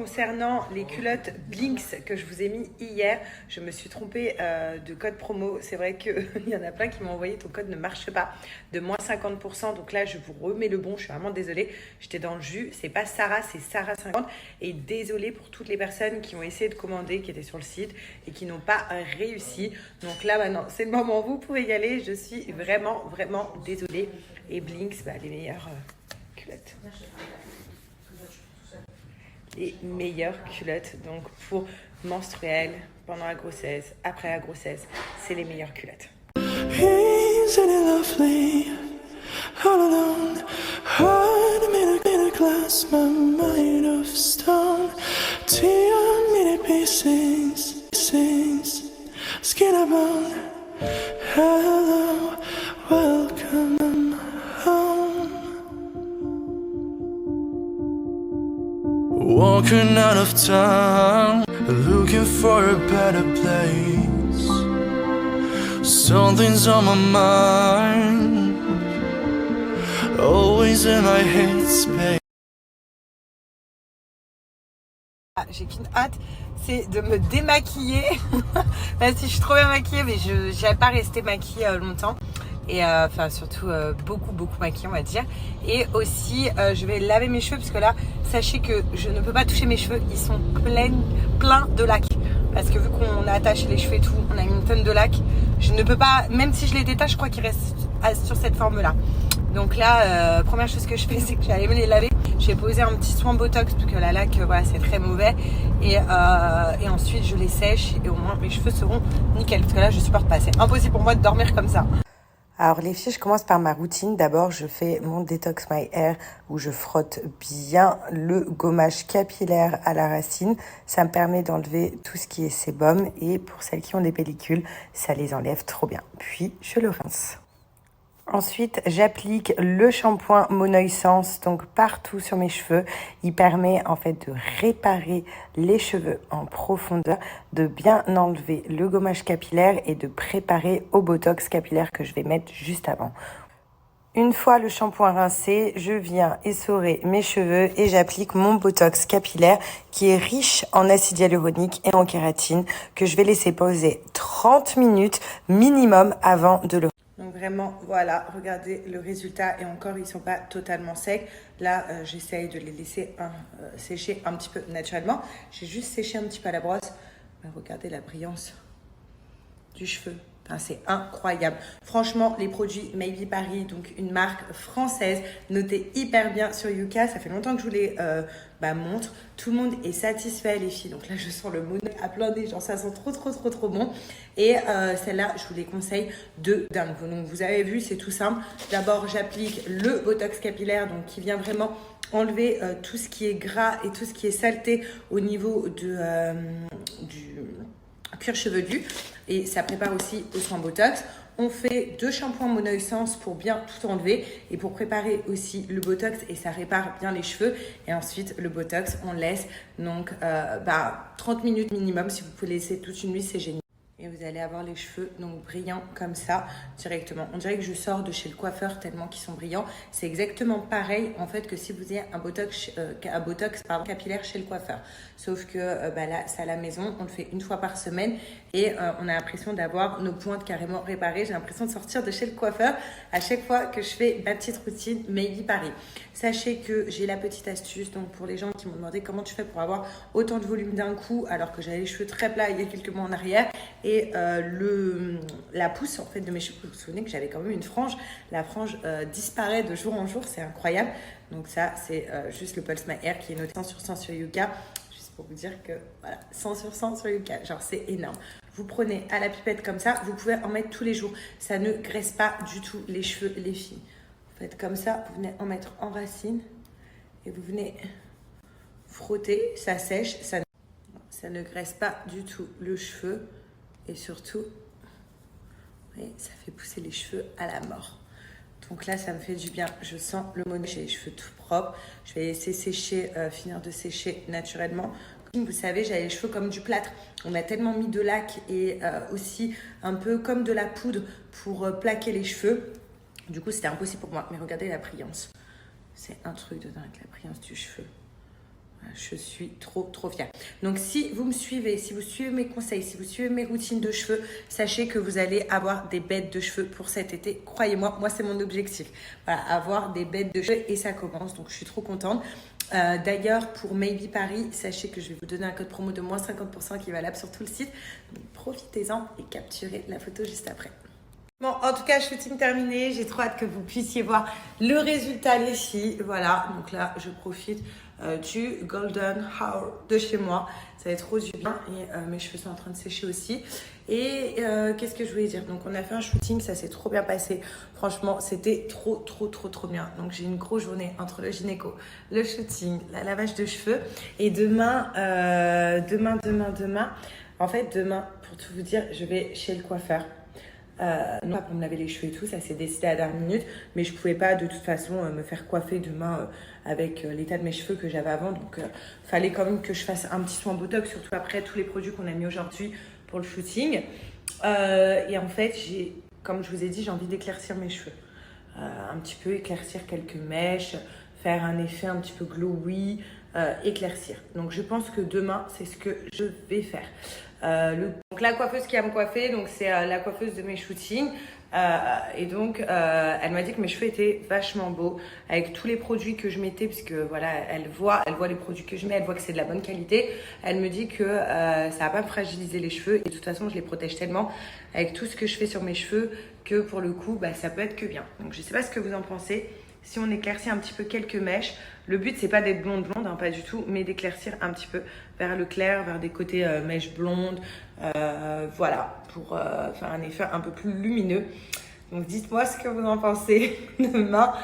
Concernant les culottes Blinks que je vous ai mis hier, je me suis trompée de code promo. C'est vrai qu'il y en a plein qui m'ont envoyé ton code ne marche pas, de moins 50%. Donc là, je vous remets le bon. Je suis vraiment désolée. J'étais dans le jus. C'est pas Sarah, c'est Sarah 50. Et désolée pour toutes les personnes qui ont essayé de commander, qui étaient sur le site et qui n'ont pas réussi. Donc là, maintenant, c'est le moment. Vous pouvez y aller. Je suis vraiment, vraiment désolée. Et Blinks, les meilleures culottes. Les meilleures culottes donc pour menstruelles, pendant la grossesse, après la grossesse, c'est les meilleures culottes. Isn't it lovely, all alone, heart in a glass, my mind of stone, tear many pieces, skin and bone, hello, welcome home. Walking out of town, looking for a better place. Something's on my mind, always in my headspace. J'ai qu'une hâte, c'est de me démaquiller. Même si je suis trop bien maquillée, mais je n'avais pas resté maquillée longtemps. Et surtout beaucoup maquillée, on va dire. Et aussi je vais laver mes cheveux parce que là, sachez que je ne peux pas toucher mes cheveux, ils sont pleins de lac. Parce que vu qu'on a attaché les cheveux et tout, on a une tonne de lac. Je ne peux pas, même si je les détache, je crois qu'ils restent sur cette forme là. Donc là, première chose que je fais, c'est que je vais aller me les laver. Je vais poser un petit soin botox parce que la lac, voilà, c'est très mauvais. Et ensuite, je les sèche et au moins mes cheveux seront nickel. Parce que là, je supporte pas. C'est impossible pour moi de dormir comme ça. Alors les filles, je commence par ma routine. D'abord, je fais mon Detox My Hair où je frotte bien le gommage capillaire à la racine. Ça me permet d'enlever tout ce qui est sébum et pour celles qui ont des pellicules, ça les enlève trop bien. Puis, je le rince. Ensuite, j'applique le shampoing Monoessence donc partout sur mes cheveux. Il permet en fait de réparer les cheveux en profondeur, de bien enlever le gommage capillaire et de préparer au botox capillaire que je vais mettre juste avant. Une fois le shampoing rincé, je viens essorer mes cheveux et j'applique mon botox capillaire qui est riche en acide hyaluronique et en kératine que je vais laisser poser 30 minutes minimum avant de le. Donc vraiment, voilà, regardez le résultat et encore, ils ne sont pas totalement secs. Là, j'essaye de les laisser sécher un petit peu naturellement. J'ai juste séché un petit peu à la brosse. Mais regardez la brillance du cheveu. Enfin, c'est incroyable. Franchement, les produits Maybe Paris, donc une marque française, notée hyper bien sur Yuka. Ça fait longtemps que je vous les montre. Tout le monde est satisfait, les filles. Donc là, je sens le moon à plein nez. Genre, ça sent trop bon. Et celle-là, je vous les conseille de dingue. Donc, vous avez vu, c'est tout simple. D'abord, j'applique le Botox capillaire, donc qui vient vraiment enlever tout ce qui est gras et tout ce qui est saleté au niveau du cuir chevelu. Et ça prépare aussi au soin botox. On fait 2 shampoings Monoessence pour bien tout enlever et pour préparer aussi le botox et ça répare bien les cheveux. Et ensuite, le botox, on laisse donc 30 minutes minimum. Si vous pouvez laisser toute une nuit, c'est génial. Et vous allez avoir les cheveux donc brillants comme ça directement. On dirait que je sors de chez le coiffeur tellement qu'ils sont brillants. C'est exactement pareil en fait que si vous ayez un botox capillaire chez le coiffeur. Sauf que là, c'est à la maison. On le fait une fois par semaine et on a l'impression d'avoir nos pointes carrément réparées. J'ai l'impression de sortir de chez le coiffeur à chaque fois que je fais ma petite routine Maybe Paris. Sachez que j'ai la petite astuce donc pour les gens qui m'ont demandé comment tu fais pour avoir autant de volume d'un coup alors que j'avais les cheveux très plats il y a quelques mois en arrière. Et la pousse en fait de mes cheveux, vous vous souvenez que j'avais quand même une frange. La frange disparaît de jour en jour, c'est incroyable. Donc ça, c'est juste le Pulse My Hair qui est noté 100% sur Yuka. Juste pour vous dire que voilà, 100% sur Yuka, genre c'est énorme. Vous prenez à la pipette comme ça, vous pouvez en mettre tous les jours. Ça ne graisse pas du tout les cheveux, les filles. Vous faites comme ça, vous venez en mettre en racine et vous venez frotter, ça sèche, ça ne graisse pas du tout le cheveu. Et surtout, ça fait pousser les cheveux à la mort. Donc là, ça me fait du bien. Je sens le mono, j'ai les cheveux tout propres. Je vais laisser sécher, finir de sécher naturellement. Comme vous savez, j'avais les cheveux comme du plâtre. On a tellement mis de lac et aussi un peu comme de la poudre pour plaquer les cheveux. Du coup, c'était impossible pour moi. Mais regardez la brillance. C'est un truc de dingue, la brillance du cheveu. Je suis trop fière. Donc si vous me suivez, si vous suivez mes conseils, si vous suivez mes routines de cheveux, sachez que vous allez avoir des bêtes de cheveux pour cet été. Croyez-moi, moi c'est mon objectif. Voilà, avoir des bêtes de cheveux et ça commence. Donc je suis trop contente. D'ailleurs, pour Maybe Paris, sachez que je vais vous donner un code promo de moins 50% qui est valable sur tout le site. Donc profitez-en et capturez la photo juste après. Bon, en tout cas, shooting terminé. J'ai trop hâte que vous puissiez voir le résultat, les filles. Voilà, donc là, je profite du Golden Hour de chez moi. Ça va être rose du bien et mes cheveux sont en train de sécher aussi. Et qu'est-ce que je voulais dire? Donc, on a fait un shooting, ça s'est trop bien passé. Franchement, c'était trop bien. Donc, j'ai une grosse journée entre le gynéco, le shooting, la lavage de cheveux. Et demain, en fait, demain, pour tout vous dire, je vais chez le coiffeur. Non pas pour me laver les cheveux et tout, ça s'est décidé à la dernière minute, mais je pouvais pas de toute façon me faire coiffer demain avec l'état de mes cheveux que j'avais avant, donc fallait quand même que je fasse un petit soin botox, surtout après tous les produits qu'on a mis aujourd'hui pour le shooting. Et en fait, comme je vous ai dit, j'ai envie d'éclaircir mes cheveux, un petit peu éclaircir quelques mèches, faire un effet un petit peu glowy, éclaircir. Donc je pense que demain, c'est ce que je vais faire. Donc la coiffeuse qui a me coiffé, donc c'est la coiffeuse de mes shootings. Et donc elle m'a dit que mes cheveux étaient vachement beaux avec tous les produits que je mettais, puisque voilà, elle voit les produits que je mets, elle voit que c'est de la bonne qualité. Elle me dit que ça va pas me fragiliser les cheveux et de toute façon je les protège tellement avec tout ce que je fais sur mes cheveux que pour le coup ça peut être que bien. Donc je sais pas ce que vous en pensez. Si on éclaircit un petit peu quelques mèches, le but c'est pas d'être blonde, hein, pas du tout, mais d'éclaircir un petit peu vers le clair, vers des côtés mèches blondes, voilà, pour faire un effet un peu plus lumineux. Donc dites-moi ce que vous en pensez demain.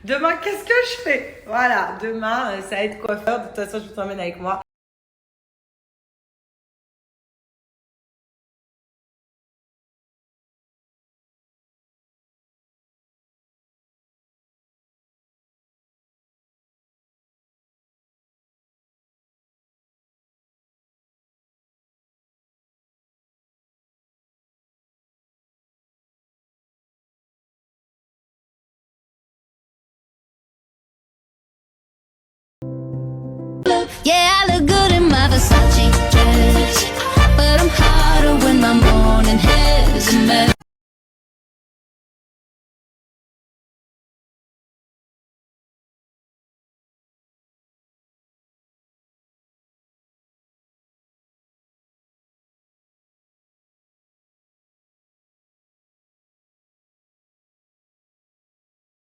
Demain, qu'est-ce que je fais? Voilà, demain, ça va être coiffeur, de toute façon je vous emmène avec moi. Yeah, I look good in my Versace dress, but I'm hotter when my morning hair is a mess.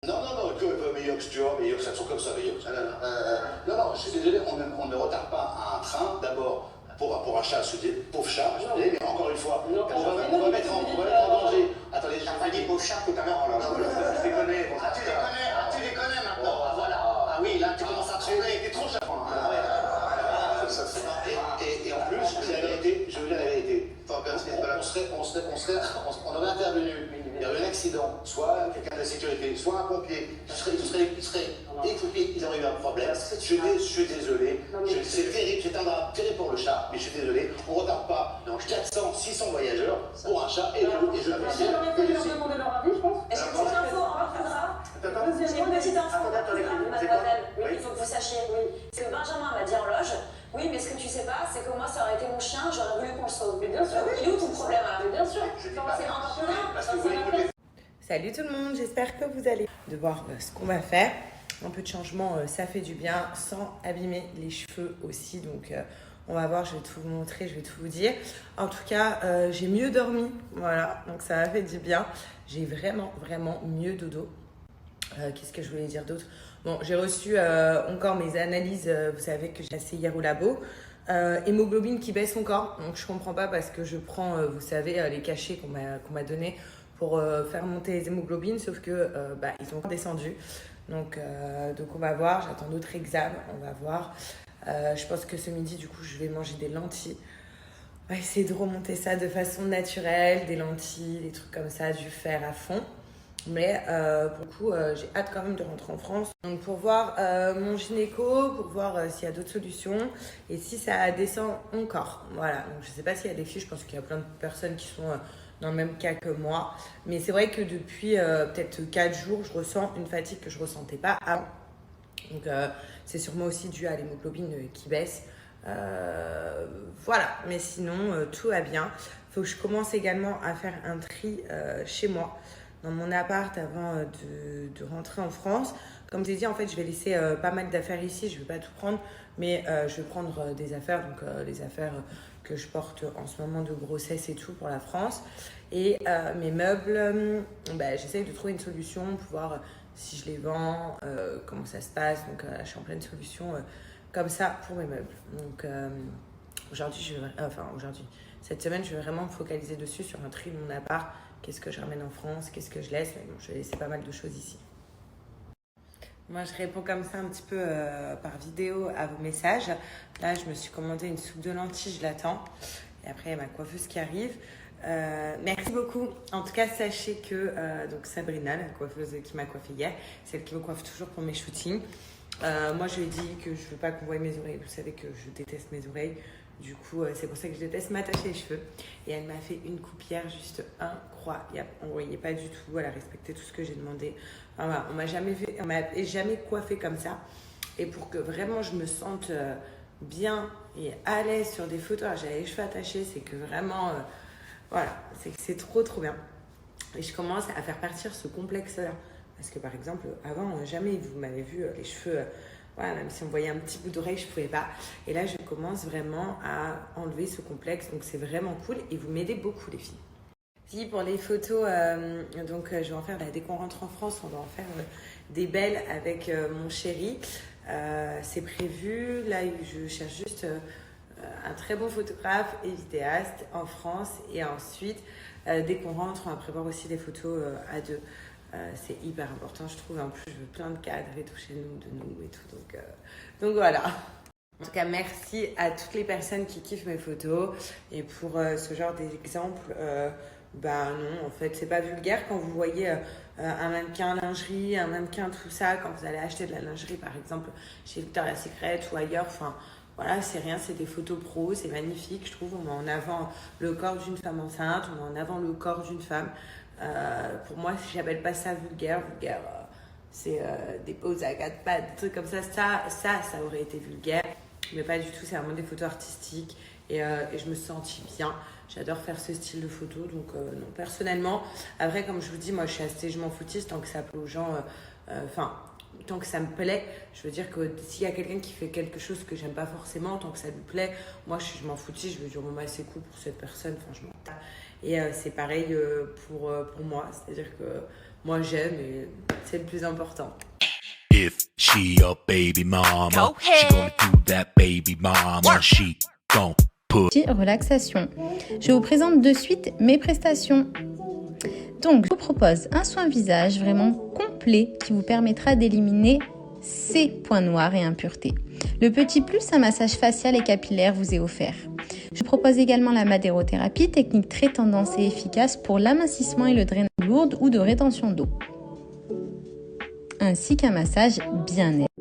Non, mais Yox, tu vois, mais Yox, elles sont comme ça, les Yox. Non, je suis désolé, on ne retarde pas un train, d'abord, pour un chat, pauvre chat, mais encore une fois, on va mettre en danger. Attendez, je pas dit pauvre chat tout à l'heure, je déconne. Tu déconnes maintenant, voilà. Ah oui, là, tu commences à trembler, t'es trop chat. Et en plus, je veux dire la vérité. On aurait intervenu. Il y aurait eu un accident, soit quelqu'un de la sécurité, soit un pompier. Il serait écoupé, il aurait eu un problème. Je suis désolé. C'est terrible, c'est un drame terrible pour le chat, mais je suis désolé. On ne retarde pas 400, 600 voyageurs pour un chat et je peux dire que leur demander leur avis, je pense. Est-ce que cette info retrouvera? J'ai une petite info, mademoiselle. Oui, il faut que vous sachiez, oui. Parce que Benjamin m'a dit en loge, oui, mais ce que tu sais pas, c'est que moi, ça aurait été mon chien, j'aurais voulu qu'on le sauve. Mais bien sûr. Il est où ton problème alors? Mais bien sûr. C'est encore plus rien. parce que vous l'écoutez. Salut tout le monde, j'espère que vous allez de voir ce qu'on va faire. Un peu de changement, ça fait du bien sans abîmer les cheveux aussi. Donc on va voir, je vais tout vous montrer, je vais tout vous dire. En tout cas, j'ai mieux dormi, voilà, donc ça m'a fait du bien. J'ai vraiment mieux dodo. Qu'est-ce que je voulais dire d'autre? Bon, j'ai reçu encore mes analyses, vous savez que j'ai passé hier au labo. Hémoglobine qui baisse encore, donc je comprends pas parce que je prends, vous savez, les cachets qu'on m'a donnés pour faire monter les hémoglobines, sauf que ils ont descendu. Donc on va voir, j'attends d'autres examens, on va voir. Je pense que ce midi, du coup, je vais manger des lentilles. On va essayer de remonter ça de façon naturelle, des lentilles, des trucs comme ça, du fer à fond. Mais pour le coup, j'ai hâte quand même de rentrer en France. Donc pour voir mon gynéco, pour voir s'il y a d'autres solutions et si ça descend encore. Voilà, donc je sais pas s'il y a des filles, je pense qu'il y a plein de personnes qui sont dans le même cas que moi. Mais c'est vrai que depuis peut-être 4 jours, je ressens une fatigue que je ressentais pas avant. Donc c'est sûrement aussi dû à l'hémoglobine qui baisse. Voilà, mais sinon tout va bien. Il faut que je commence également à faire un tri chez moi, dans mon appart, avant de rentrer en France. Comme je t'ai dit, en fait, je vais laisser pas mal d'affaires ici. Je ne vais pas tout prendre, mais je vais prendre des affaires, donc les affaires que je porte en ce moment de grossesse et tout pour la France. Et mes meubles, j'essaye de trouver une solution pour voir si je les vends, comment ça se passe. Donc je suis en pleine solution comme ça pour mes meubles. Donc cette semaine, je vais vraiment me focaliser dessus, sur un tri de mon appart. Qu'est-ce que je ramène en France, qu'est-ce que je laisse. Mais bon, je vais laisser pas mal de choses ici. Moi, je réponds comme ça un petit peu par vidéo à vos messages. Là, je me suis commandé une soupe de lentilles, je l'attends. Et après, il y a ma coiffeuse qui arrive. Merci beaucoup. En tout cas, sachez que donc Sabrina, la coiffeuse qui m'a coiffée hier, celle qui me coiffe toujours pour mes shootings. Moi, je lui ai dit que je ne veux pas qu'on voie mes oreilles. Vous savez que je déteste mes oreilles. Du coup, c'est pour ça que je déteste m'attacher les cheveux. Et elle m'a fait une coupière juste incroyable. On ne voyait pas du tout. Elle a respecté tout ce que j'ai demandé. Enfin, voilà, on m'a jamais coiffée comme ça. Et pour que vraiment je me sente bien et à l'aise sur des photos, alors, j'avais les cheveux attachés, c'est que vraiment, voilà, c'est trop bien. Et je commence à faire partir ce complexe-là. Parce que par exemple, avant, jamais vous m'avez vu les cheveux... Voilà, même si on voyait un petit bout d'oreille, je ne pouvais pas. Et là, je commence vraiment à enlever ce complexe. Donc, c'est vraiment cool. Et vous m'aidez beaucoup, les filles. Si, pour les photos, je vais en faire, dès qu'on rentre en France, on va en faire des belles avec mon chéri. C'est prévu. Là, je cherche juste un très bon photographe et vidéaste en France. Et ensuite, dès qu'on rentre, on va prévoir aussi des photos à deux. C'est hyper important, je trouve. En plus, je veux plein de cadres et tout chez nous, de nous et tout. Donc voilà. En tout cas, merci à toutes les personnes qui kiffent mes photos. Et pour ce genre d'exemple, non, en fait, c'est pas vulgaire quand vous voyez un mannequin lingerie, un mannequin tout ça, quand vous allez acheter de la lingerie, par exemple, chez Victoria's Secret ou ailleurs. Enfin, voilà, c'est rien, c'est des photos pro, c'est magnifique, je trouve. On met en avant le corps d'une femme enceinte, on met en avant le corps d'une femme. Pour moi, j'appelle pas ça vulgaire. C'est des poses à quatre pattes, des trucs comme ça. Ça aurait été vulgaire, mais pas du tout. C'est vraiment des photos artistiques et je me sens bien. J'adore faire ce style de photo, donc non, personnellement. Après, comme je vous dis, moi, je suis assez je m'en foutiste tant que ça plaît aux gens. Tant que ça me plaît, je veux dire que s'il y a quelqu'un qui fait quelque chose que j'aime pas forcément, tant que ça lui plaît, moi je m'en foutis, je veux dire c'est cool pour cette personne, enfin je m'en tape. Et c'est pareil pour moi, c'est-à-dire que moi j'aime et c'est le plus important. If she a baby mama, she gonna do that baby mama, she gon' put. Relaxation. Je vous présente de suite mes prestations. Donc, je vous propose un soin visage vraiment complet qui vous permettra d'éliminer ces points noirs et impuretés. Le petit plus, un massage facial et capillaire vous est offert. Je propose également la madérothérapie, technique très tendance et efficace pour l'amincissement et le drainage lourd ou de rétention d'eau, ainsi qu'un massage bien-être.